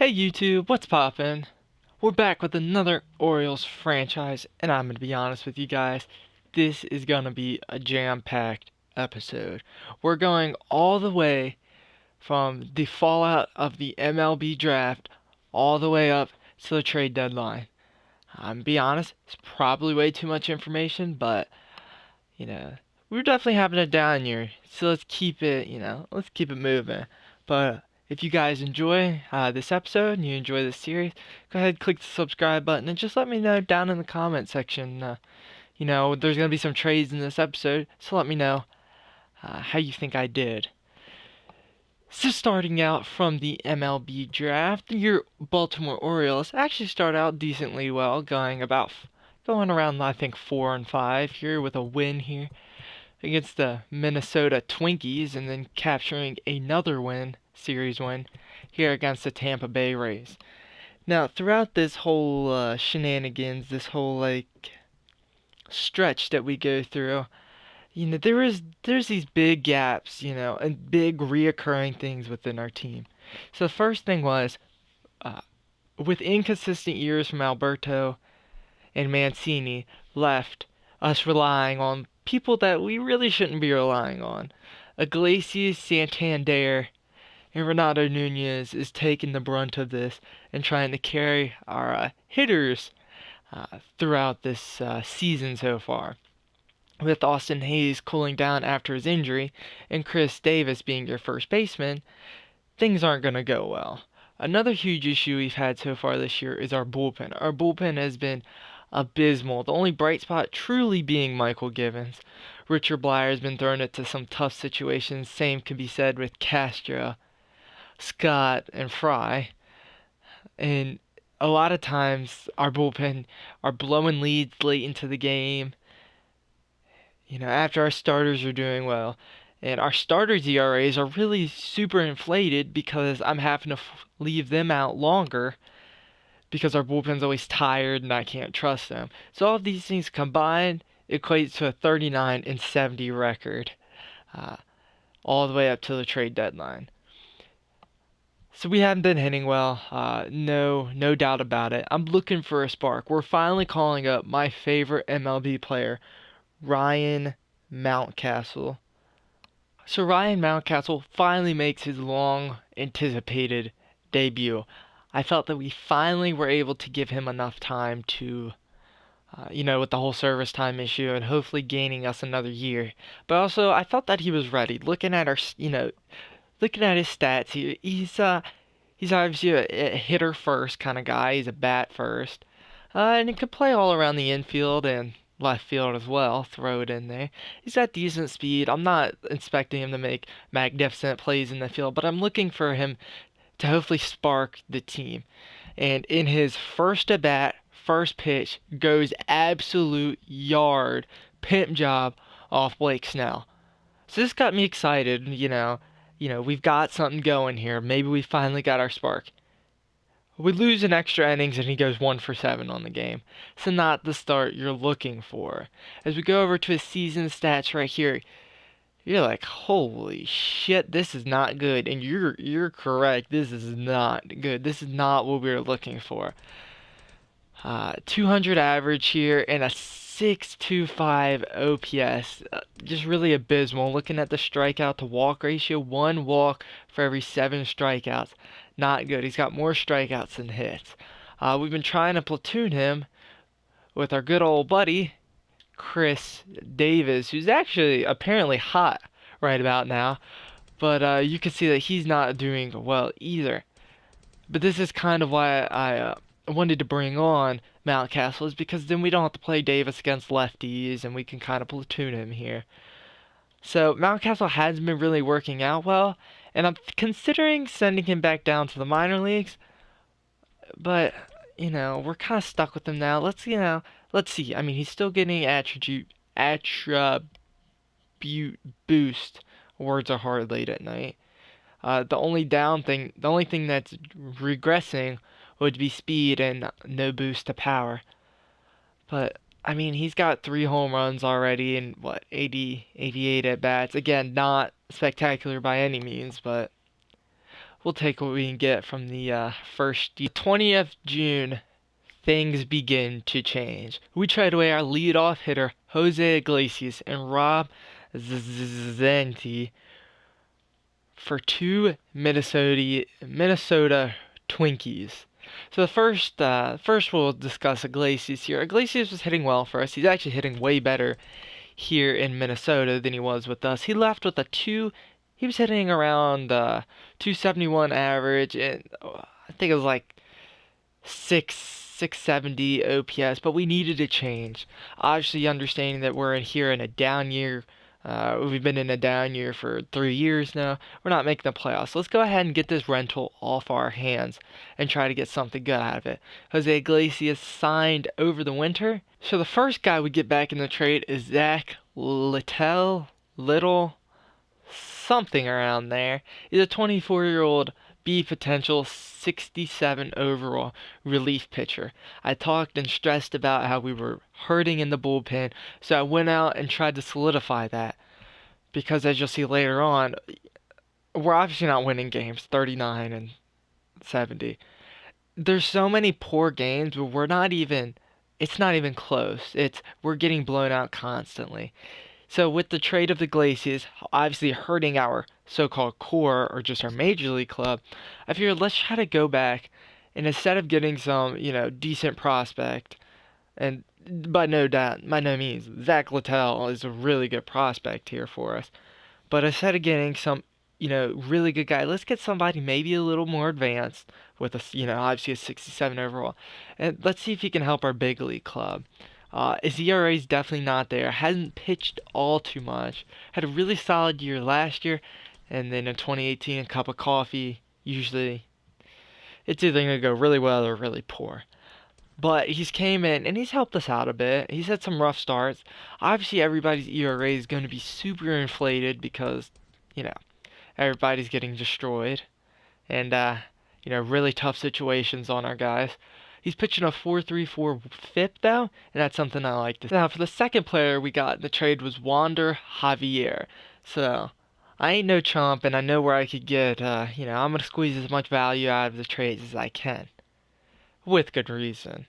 Hey YouTube, what's poppin'? We're back with another Orioles franchise, and I'm gonna be honest with you guys, this is gonna be a jam-packed episode. We're going all the way from the fallout of the MLB draft all the way up to the trade deadline. I'm gonna be honest, it's probably way too much information, but you know, we're definitely having a down year, so let's keep it, let's keep it moving. But if you guys enjoy this episode and you enjoy this series, go ahead, click the subscribe button, and just let me know down in the comment section. There's gonna be some trades in this episode, so let me know how you think I did. So starting out from the MLB draft, your Baltimore Orioles actually start out decently well, going around I think 4-5 here with a win here against the Minnesota Twinkies and then capturing another series win here against the Tampa Bay Rays. Now, throughout this whole shenanigans, this whole stretch that we go through, there's these big gaps, and big reoccurring things within our team. So the first thing was uh, with inconsistent years from Alberto and Mancini left us relying on people that we really shouldn't be relying on. Iglesias, Santander, and Renato Nunez is taking the brunt of this and trying to carry our hitters throughout this season so far. With Austin Hayes cooling down after his injury and Chris Davis being your first baseman, things aren't going to go well. Another huge issue we've had so far this year is our bullpen. Our bullpen has been abysmal. The only bright spot truly being Michael Givens. Richard Blyer has been thrown into some tough situations. Same can be said with Castro, Scott, and Fry. And a lot of times our bullpen are blowing leads late into the game, after our starters are doing well. And our starters' ERAs are really super inflated because I'm having to leave them out longer because our bullpen's always tired and I can't trust them. So all of these things combined equates to a 39-70 record, uh, all the way up to the trade deadline. So we haven't been hitting well, no doubt about it. I'm looking for a spark. We're finally calling up my favorite MLB player, Ryan Mountcastle. So Ryan Mountcastle finally makes his long anticipated debut. I felt that we finally were able to give him enough time to, with the whole service time issue and hopefully gaining us another year. But also, I felt that he was ready. Looking at his stats, he's obviously a hitter first kind of guy. He's a bat first, and he can play all around the infield and left field as well. Throw it in there. He's got decent speed. I'm not expecting him to make magnificent plays in the field, but I'm looking for him to hopefully spark the team. And in his first at bat, first pitch goes absolute yard, pimp job off Blake Snell. So this got me excited. We've got something going here. Maybe we finally got our spark. We lose in extra innings and he goes 1 for 7 on the game. So not the start you're looking for. As we go over to his season stats right here, you're like, holy shit, this is not good. And you're correct. This is not good. This is not what we were looking for. 200 average here and a 6.25 OPS. Just really abysmal. Looking at the strikeout to walk ratio, 1 walk for every 7 strikeouts. Not good. He's got more strikeouts than hits. We've been trying to platoon him with our good old buddy, Chris Davis, who's actually apparently hot right about now. But you can see that he's not doing well either. But this is kind of why I wanted to bring on Mountcastle, is because then we don't have to play Davis against lefties and we can kind of platoon him here. So Mountcastle has been really working out well, and I'm considering sending him back down to the minor leagues. But we're kind of stuck with him now. Let's see. I mean, he's still getting attribute boost. Words are hard late at night. The only thing that's regressing would be speed and no boost to power. But I mean, he's got 3 home runs already and 88 at bats. Again, not spectacular by any means, but we'll take what we can get from the first 20th June. Things begin to change. We trade away our leadoff hitter Jose Iglesias and Rob Zenti for two Minnesota Twinkies. So first we'll discuss Iglesias here. Iglesias was hitting well for us. He's actually hitting way better here in Minnesota than he was with us. He left with a two. He was hitting around 271 average, and I think it was like 670 OPS. But we needed a change. Obviously, understanding that we're in a down year. We've been in a down year for 3 years now. We're not making the playoffs. So let's go ahead and get this rental off our hands and try to get something good out of it. Jose Iglesias signed over the winter. So the first guy we get back in the trade is Zach Little, something around there. He's a 24-year-old B potential 67 overall relief pitcher. I talked and stressed about how we were hurting in the bullpen, so I went out and tried to solidify that. Because as you'll see later on, we're obviously not winning games 39 and 70. There's so many poor games where it's not even close. We're getting blown out constantly. So with the trade of the Glaciers, obviously hurting our so-called core or just our major league club, I figured let's try to go back and instead of getting some, decent prospect, and by no means, Zach Littell is a really good prospect here for us. But instead of getting some, really good guy, let's get somebody maybe a little more advanced with obviously a 67 overall, and let's see if he can help our big league club. His ERA is definitely not there. Hasn't pitched all too much. Had a really solid year last year, and then in 2018, a cup of coffee. Usually, it's either going to go really well or really poor. But he's came in and he's helped us out a bit. He's had some rough starts. Obviously, everybody's ERA is going to be super inflated because, you know, everybody's getting destroyed. And, really tough situations on our guys. He's pitching a 4.34 FIP though, and that's something I like to see. Now, for the second player we got in the trade was Wander Javier. So, I ain't no chump, and I know where I could get, I'm going to squeeze as much value out of the trades as I can. With good reason.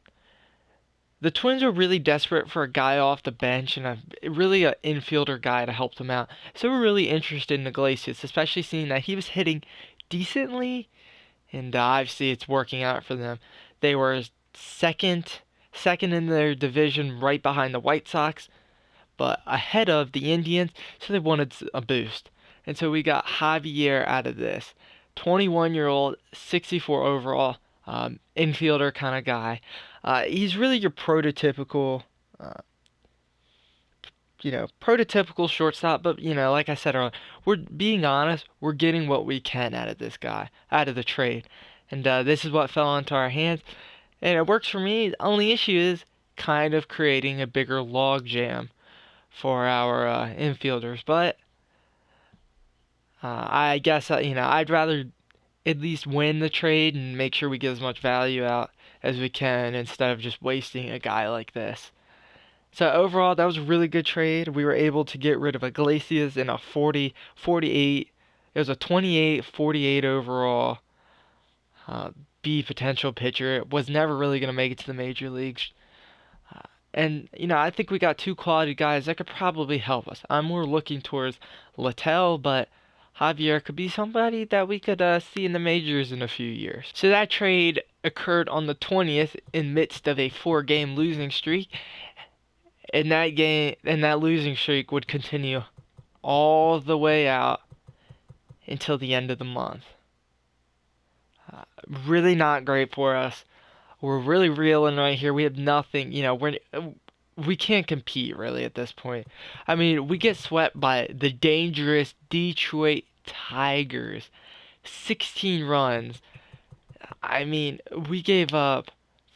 The Twins were really desperate for a guy off the bench and really an infielder guy to help them out. So we're really interested in Iglesias, especially seeing that he was hitting decently, and obviously it's working out for them. They were second in their division, right behind the White Sox, but ahead of the Indians, so they wanted a boost. And so we got Javier out of this. 21-year-old, 64 overall, infielder kind of guy. He's really your prototypical, prototypical shortstop. But like I said earlier, we're being honest. We're getting what we can out of this guy, out of the trade, and this is what fell into our hands, and it works for me. The only issue is kind of creating a bigger log jam for our infielders, but I guess I'd rather at least win the trade and make sure we get as much value out as we can instead of just wasting a guy like this. So overall, that was a really good trade. We were able to get rid of Iglesias in a 48. It was a 28-48 overall B potential pitcher. It was never really going to make it to the major leagues. And, I think we got two quality guys that could probably help us. I'm more looking towards Littell, but Javier could be somebody that we could see in the majors in a few years. So that trade occurred on the 20th in midst of a 4-game losing streak. And that losing streak would continue all the way out until the end of the month. Really not great for us. We're really reeling right here. We have nothing, we can't compete really at this point. I mean, we get swept by the dangerous Detroit Tigers. 16 runs. I mean, we gave up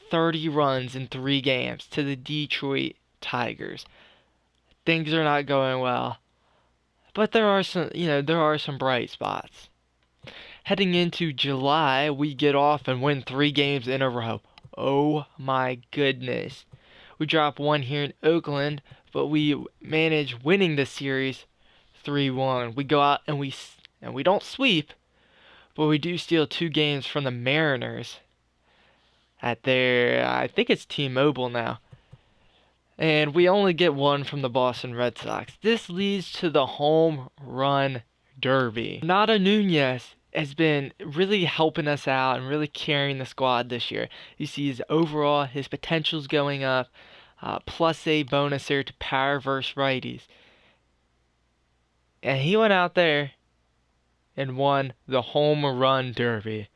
30 runs in 3 games to the Detroit Tigers. Things are not going well. But there are some bright spots. Heading into July, we get off and win 3 games in a row. Oh my goodness. We drop 1 here in Oakland, but we manage winning the series 3-1. We go out and we don't sweep, but we do steal 2 games from the Mariners at their, I think it's T-Mobile now. And we only get 1 from the Boston Red Sox. This leads to the home run derby. Nada Nunez has been really helping us out and really carrying the squad this year. You see his potential's going up, plus a bonus here to power versus righties. And he went out there and won the home run derby.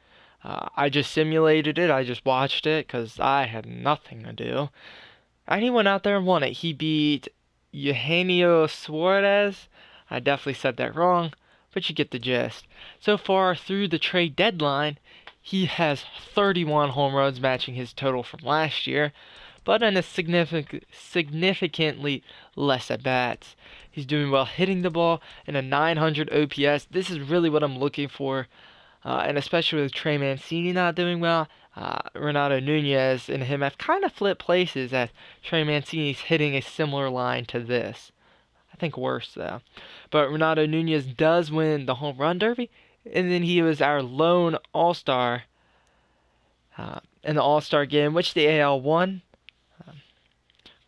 I just simulated it. I just watched it because I had nothing to do. And he went out there and won it. He beat Eugenio Suarez. I definitely said that wrong, but you get the gist. So far through the trade deadline, he has 31 home runs, matching his total from last year, but in a significantly less at bats. He's doing well hitting the ball and a 900 OPS. This is really what I'm looking for, and especially with Trey Mancini not doing well. Renato Nunez and him have kind of flipped places, as Trey Mancini's hitting a similar line to this. I think worse though. But Renato Nunez does win the home run derby, and then he was our lone All-Star in the All-Star game, which the AL won.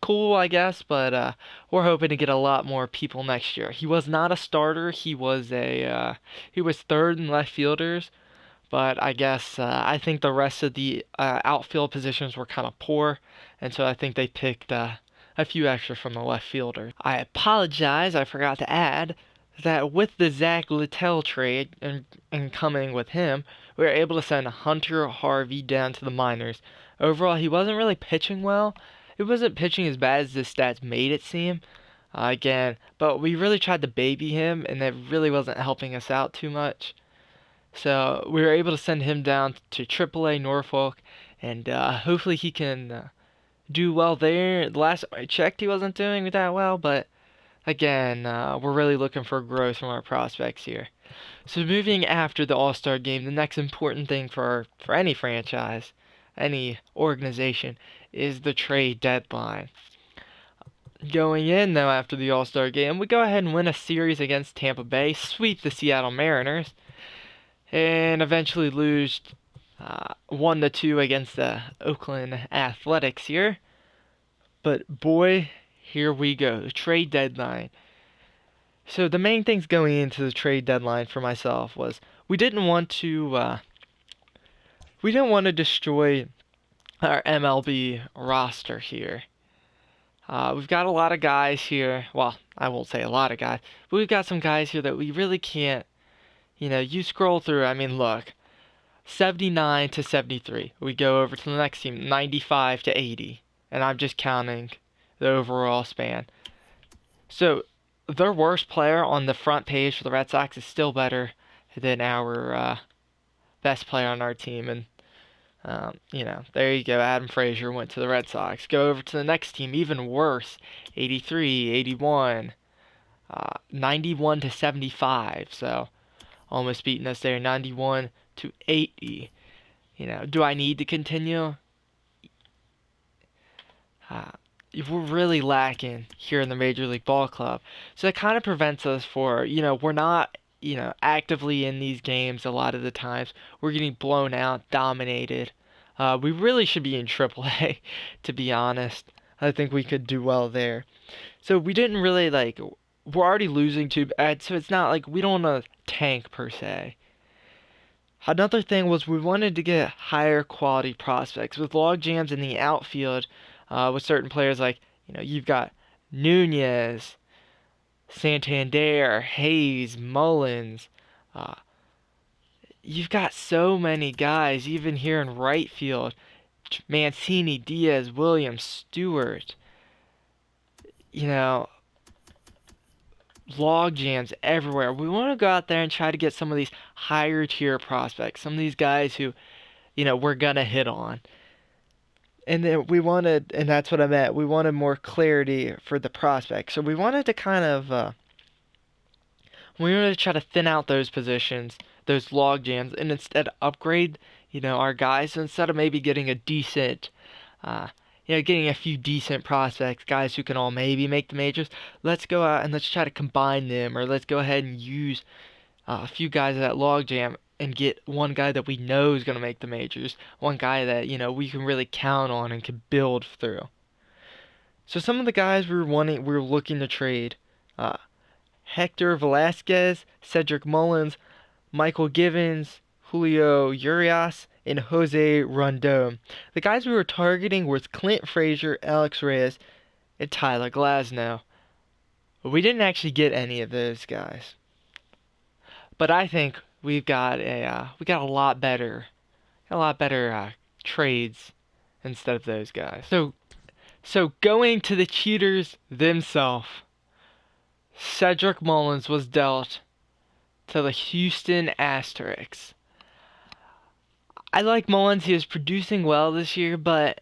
Cool, I guess, but we're hoping to get a lot more people next year. He was not a starter. He was third in left fielders, but I guess I think the rest of the outfield positions were kind of poor, and so I think they picked a few extra from the left fielder. I apologize, I forgot to add that with the Zach Littell trade and coming with him, we were able to send Hunter Harvey down to the minors. Overall, he wasn't really pitching well. It wasn't pitching as bad as the stats made it seem. Again, but we really tried to baby him, and that really wasn't helping us out too much. So we were able to send him down to AAA Norfolk, and hopefully he can do well there. The last I checked, he wasn't doing that well, but again, we're really looking for growth from our prospects here. So moving after the All-Star game, the next important thing for any franchise, any organization, is the trade deadline. Going in, though, after the All-Star game, we go ahead and win a series against Tampa Bay, sweep the Seattle Mariners, and eventually lose 1-2 against the Oakland Athletics here. But boy, here we go, the trade deadline. So the main things going into the trade deadline for myself was we didn't want to destroy our MLB roster here. We've got a lot of guys here. Well, I won't say a lot of guys, but we've got some guys here that we really can't. You scroll through. I mean, look, 79 to 73. We go over to the next team, 95 to 80, and I'm just counting the overall span. So their worst player on the front page for the Red Sox is still better than our best player on our team, and there you go. Adam Frazier went to the Red Sox. Go over to the next team, even worse, 83, 81, 91 to 75. So almost beating us there, 91 to 80. Do I need to continue? We're really lacking here in the Major League Ball Club. So that kind of prevents us we're not, actively in these games a lot of the times. We're getting blown out, dominated. We really should be in AAA, to be honest. I think we could do well there. So we didn't really, we're already losing too bad, so it's not like we don't want to tank per se. Another thing was we wanted to get higher quality prospects. With log jams in the outfield, with certain players you've got Nunez, Santander, Hayes, Mullins. You've got so many guys, even here in right field. Mancini, Diaz, Williams, Stewart. Log jams everywhere. We want to go out there and try to get some of these higher tier prospects, some of these guys who, we're gonna hit on. And then and that's what I meant, we wanted more clarity for the prospects. So we wanted to we wanted to try to thin out those positions, those log jams, and instead upgrade, our guys. So instead of maybe getting a decent, getting a few decent prospects, guys who can all maybe make the majors, let's go out and let's try to combine them, or let's go ahead and use a few guys of that log jam and get one guy that we know is going to make the majors, one guy that, we can really count on and can build through. So some of the guys we were looking to trade, uh, Hector Velasquez, Cedric Mullins, Michael Givens, Julio Urias, and Jose Rondon. The guys we were targeting were Clint Frazier, Alex Reyes, and Tyler Glasnow. But we didn't actually get any of those guys. But I think we got a lot better trades instead of those guys. So going to the cheaters themselves, Cedric Mullins was dealt to the Houston Asterix. I like Mullins. He was producing well this year, but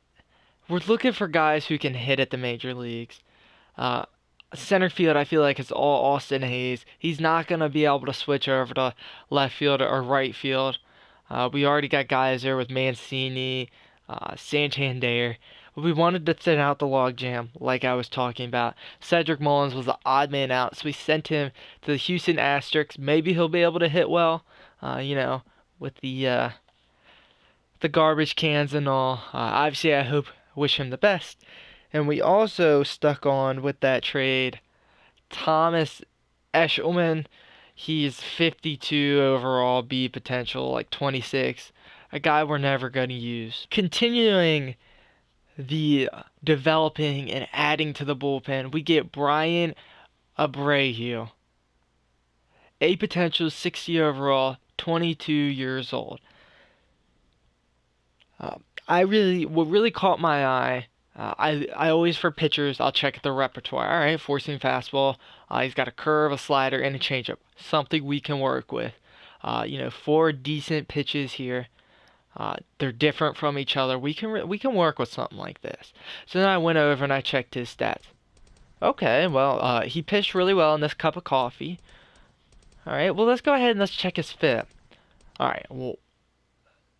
we're looking for guys who can hit at the major leagues. Uh, Center field, I feel like it's all Austin Hayes. He's not going to be able to switch over to left field or right field. We already got guys there with Mancini, Santander. But we wanted to thin out the logjam, like I was talking about. Cedric Mullins was the odd man out, so we sent him to the Houston Asterix. Maybe he'll be able to hit well, with the garbage cans and all. Obviously, wish him the best. And we also stuck on with that trade Thomas Eshelman. He's 52 overall, B potential, like 26. A guy we're never going to use. Continuing the developing and adding to the bullpen, we get Brian Abreu. A potential, 60 overall, 22 years old. What really caught my eye. I always, for pitchers, I'll check the repertoire. All right, four-seam fastball. He's got a curve, a slider, and a changeup. Something we can work with. Four decent pitches here. They're different from each other. We can work with something like this. So then I went over and I checked his stats. Okay, well, he pitched really well in this cup of coffee. All right, well, let's go ahead and let's check his FIP. All right, well,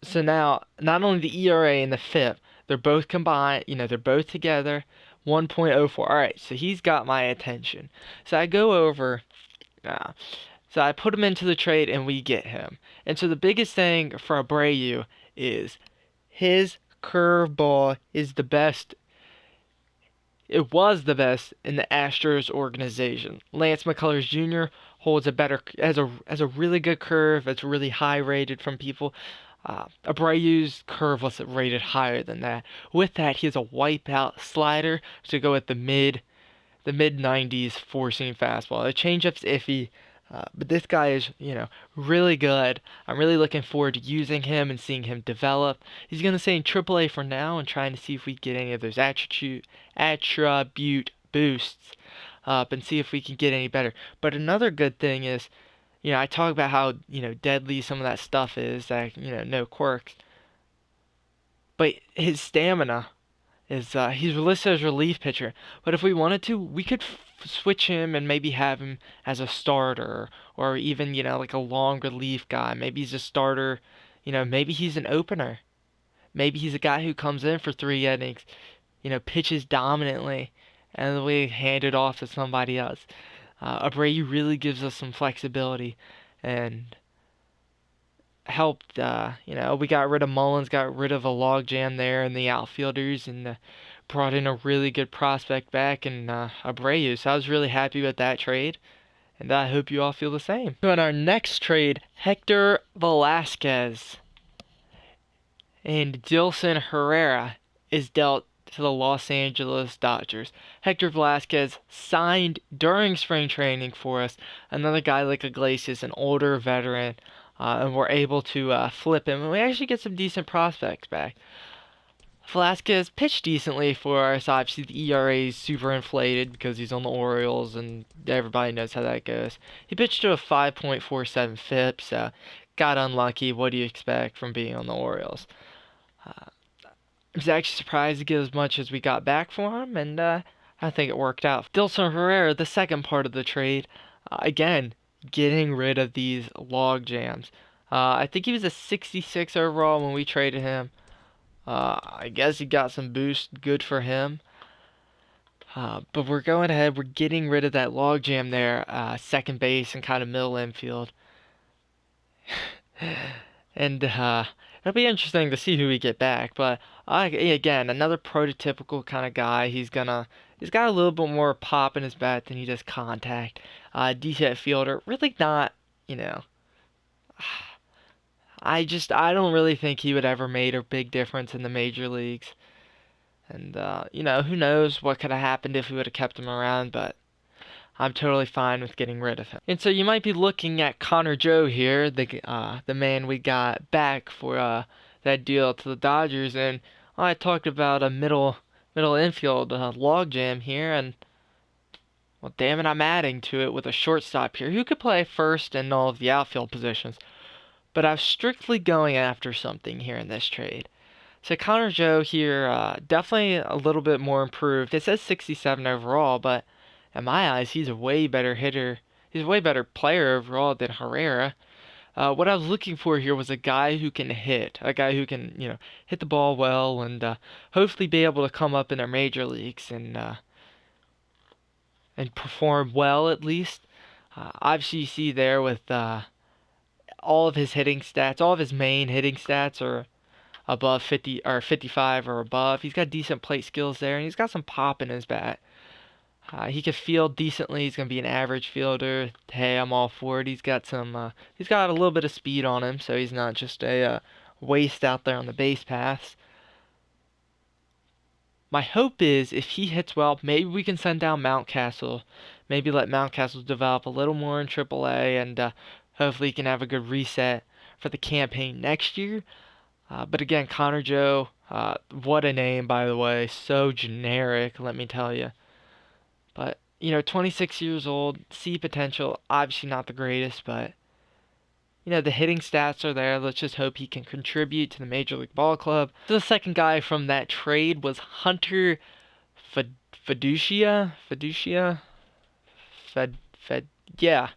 so now not only the ERA and the FIP, they're both combined, they're both together, 1.04. All right, so he's got my attention. So I go over, so I put him into the trade and we get him. And so the biggest thing for Abreu is his curveball is the best. It was the best in the Astros organization. Lance McCullers Jr. holds has a really good curve. It's really high rated from people. Abreu's curve was rated higher than that. With that, he has a wipeout slider to go at the mid 90s four-seam fastball. The changeup's iffy, but this guy is, really good. I'm really looking forward to using him and seeing him develop. He's going to stay in AAA for now and trying to see if we get any of those attribute boosts up and see if we can get any better. But another good thing is, I talk about how, deadly some of that stuff is, that, no quirks. But his stamina is, he's listed as a relief pitcher. But if we wanted to, we could switch him and maybe have him as a starter, or even, like a long relief guy. Maybe he's a starter, maybe he's an opener. Maybe he's a guy who comes in for 3 innings, pitches dominantly, and then we hand it off to somebody else. Abreu really gives us some flexibility and helped. We got rid of Mullins, got rid of a logjam there in the outfielders, and brought in a really good prospect back in Abreu. So I was really happy with that trade, and I hope you all feel the same. So in our next trade, Hector Velasquez and Dilson Herrera is dealt to the Los Angeles Dodgers. Hector Velasquez signed during spring training for us. Another guy like Iglesias, an older veteran, and we're able to flip him, and we actually get some decent prospects back. Velasquez pitched decently for us. Obviously, the ERA is super inflated because he's on the Orioles, and everybody knows how that goes. He pitched to a 5.47 FIP, so got unlucky. What do you expect from being on the Orioles? I was actually surprised to get as much as we got back for him, and I think it worked out. Dilson Herrera, the second part of the trade, again, getting rid of these log jams. I think he was a 66 overall when we traded him. I guess he got some boost, good for him. But we're going ahead, we're getting rid of that log jam there, second base and kind of middle infield. And it'll be interesting to see who we get back. But again, another prototypical kind of guy. He's got a little bit more pop in his bat than he does contact. Decent fielder. Really not, you know. I don't really think he would ever made a big difference in the major leagues. And who knows what could have happened if we would have kept him around, but I'm totally fine with getting rid of him. And so you might be looking at Connor Joe here, the man we got back for that deal to the Dodgers, and I talked about a middle infield logjam here, and well, damn it, I'm adding to it with a shortstop here who could play first in all of the outfield positions. But I'm strictly going after something here in this trade. So Connor Joe here, definitely a little bit more improved. It says 67 overall, but in my eyes, he's a way better hitter. He's a way better player overall than Herrera. What I was looking for here was a guy who can hit, a guy who can, hit the ball well and hopefully be able to come up in our major leagues and perform well at least. Obviously, you see there with all of his hitting stats, all of his main hitting stats are above 50 or 55 or above. He's got decent plate skills there, and he's got some pop in his bat. He can field decently. He's gonna be an average fielder. Hey, I'm all for it. He's got some. He's got a little bit of speed on him, so he's not just a waste out there on the base paths. My hope is if he hits well, maybe we can send down Mountcastle. Maybe let Mountcastle develop a little more in AAA, and hopefully he can have a good reset for the campaign next year. But again, Connor Joe, what a name, by the way. So generic, let me tell you. But, 26 years old, see potential. Obviously not the greatest, but, the hitting stats are there. Let's just hope he can contribute to the Major League Ball Club. So the second guy from that trade was Hunter Fiducia? Fiducia? Yeah.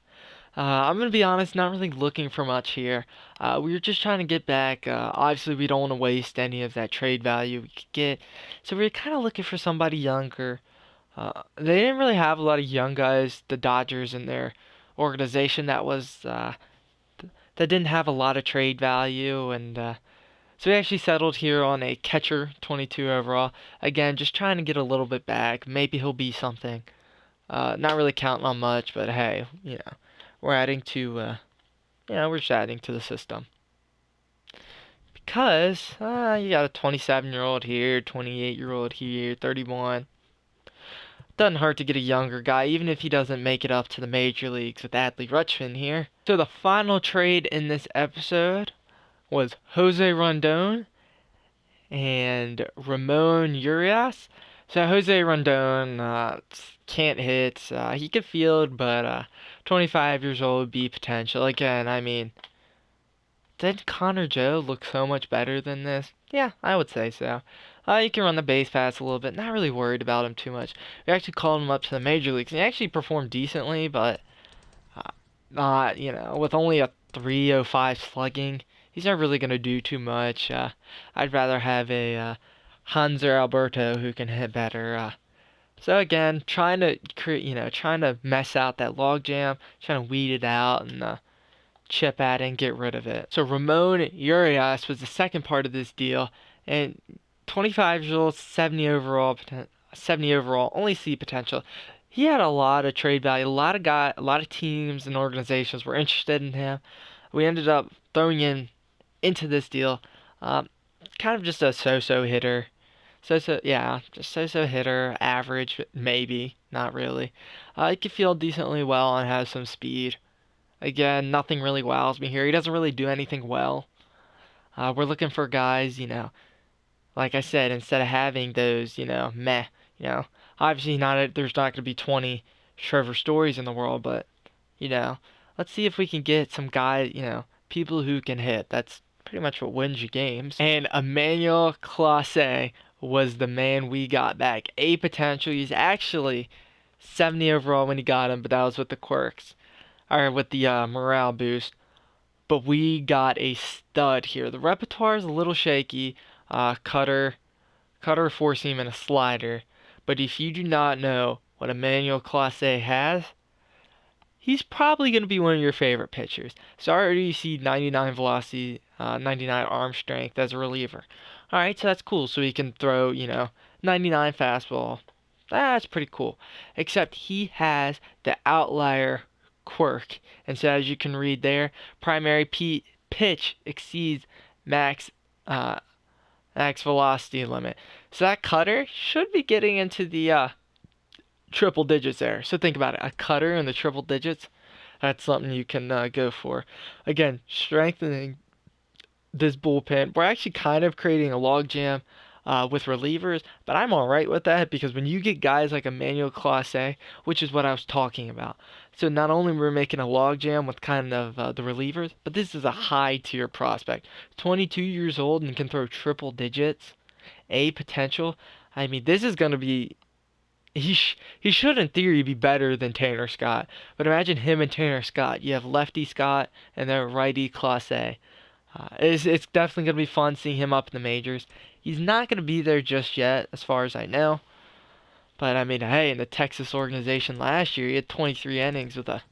I'm gonna be honest, not really looking for much here. We were just trying to get back. Obviously, we don't want to waste any of that trade value we could get, so we were kind of looking for somebody younger. They didn't really have a lot of young guys, the Dodgers, in their organization that didn't have a lot of trade value, and so we actually settled here on a catcher, 22 overall. Again, just trying to get a little bit back. Maybe he'll be something. Not really counting on much, but hey, we're adding to, we're just adding to the system. Because you got a 27-year-old here, 28-year-old here, 31. Doesn't hurt to get a younger guy, even if he doesn't make it up to the major leagues with Adley Rutschman here. So the final trade in this episode was Jose Rondon and Ramon Urias. So Jose Rondon can't hit. He can field, but 25 years old, B potential. Again, I mean, did Connor Joe look so much better than this? Yeah, I would say so. He can run the base paths a little bit. Not really worried about him too much. We actually called him up to the major leagues. He actually performed decently, but not, with only a 305 slugging, he's not really going to do too much. I'd rather have a Hanser Alberto who can hit better. So again, trying to create, trying to mess out that logjam, trying to weed it out and chip at it and get rid of it. So Ramon Urias was the second part of this deal, and 25 years old, 70 overall, only C potential. He had a lot of trade value. A lot of teams and organizations were interested in him. We ended up throwing in into this deal, kind of just a so-so hitter. Yeah, just so-so hitter, average, maybe, not really. He can field decently well and has some speed. Again, nothing really wows me here. He doesn't really do anything well. We're looking for guys, like I said, instead of having those, meh, obviously there's not going to be 20 Trevor Stories in the world, but, let's see if we can get some guys, people who can hit. That's pretty much what wins you games. And Emmanuel Clase was the man we got back. A potential. He's actually 70 overall when he got him, but that was with the quirks, or with the morale boost. But we got a stud here. The repertoire is a little shaky. Cutter, four seam, and a slider. But if you do not know what Emmanuel Clase has, he's probably going to be one of your favorite pitchers. So I already see 99 velocity, 99 arm strength as a reliever. All right, so that's cool. So he can throw, 99 fastball. That's pretty cool. Except he has the outlier quirk. And so as you can read there, primary pitch exceeds max uh, max velocity limit. So that cutter should be getting into the triple digits there. So think about it, a cutter in the triple digits. That's something you can go for. Again, strengthening this bullpen. We're actually kind of creating a logjam with relievers, but I'm all right with that because when you get guys like Emmanuel Clase, which is what I was talking about. So not only we're making a logjam with kind of the relievers, but this is a high tier prospect. 22 years old and can throw triple digits. A potential. I mean, this is going to be he should in theory be better than Tanner Scott. But imagine him and Tanner Scott. You have lefty Scott and then righty Clase. It's definitely going to be fun seeing him up in the majors. He's not going to be there just yet, as far as I know. But I mean, hey, in the Texas organization last year, he had 23 innings with a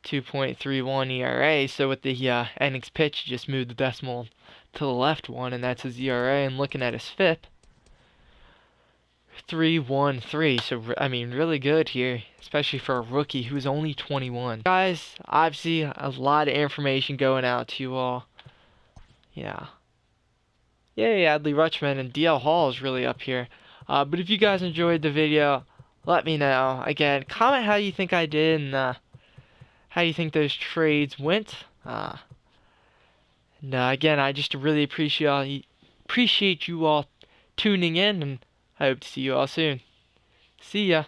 2.31 ERA. So with the innings pitched, he just moved the decimal to the left one, and that's his ERA. And looking at his FIP, 3.13. So I mean, really good here, especially for a rookie who's only 21. Guys, obviously a lot of information going out to you all. Yeah. Yay, Adley Rutschman and DL Hall is really up here. But if you guys enjoyed the video, let me know. Again, comment how you think I did and how you think those trades went. And again, I just really appreciate you all tuning in, and I hope to see you all soon. See ya.